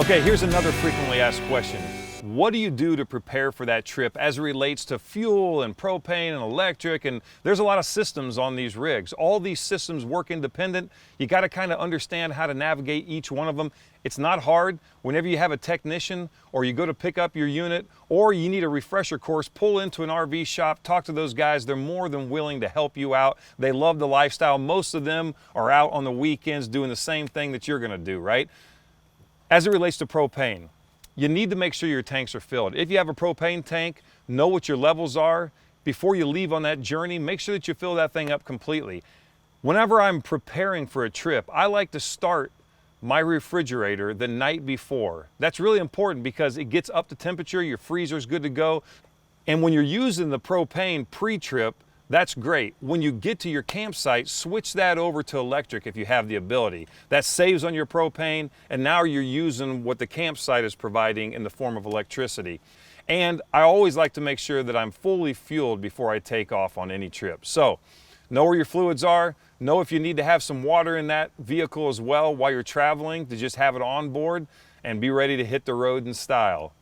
Okay, here's another frequently asked question. What do you do to prepare for that trip as it relates to fuel and propane and electric? And there's a lot of systems on these rigs. All these systems work independent. You got to kind of understand how to navigate each one of them. It's not hard. Whenever you have a technician or you go to pick up your unit or you need a refresher course, pull into an RV shop, talk to those guys. They're more than willing to help you out. They love the lifestyle. Most of them are out on the weekends doing the same thing that you're going to do, right? As it relates to propane, you need to make sure your tanks are filled. If you have a propane tank, know what your levels are. Before you leave on that journey, make sure that you fill that thing up completely. Whenever I'm preparing for a trip, I like to start my refrigerator the night before. That's really important because it gets up to temperature, your freezer's good to go. And when you're using the propane pre-trip, that's great. When you get to your campsite, switch that over to electric if you have the ability. That saves on your propane, and now you're using what the campsite is providing in the form of electricity. And I always like to make sure that I'm fully fueled before I take off on any trip. So, know where your fluids are, know if you need to have some water in that vehicle as well while you're traveling to just have it on board, and be ready to hit the road in style.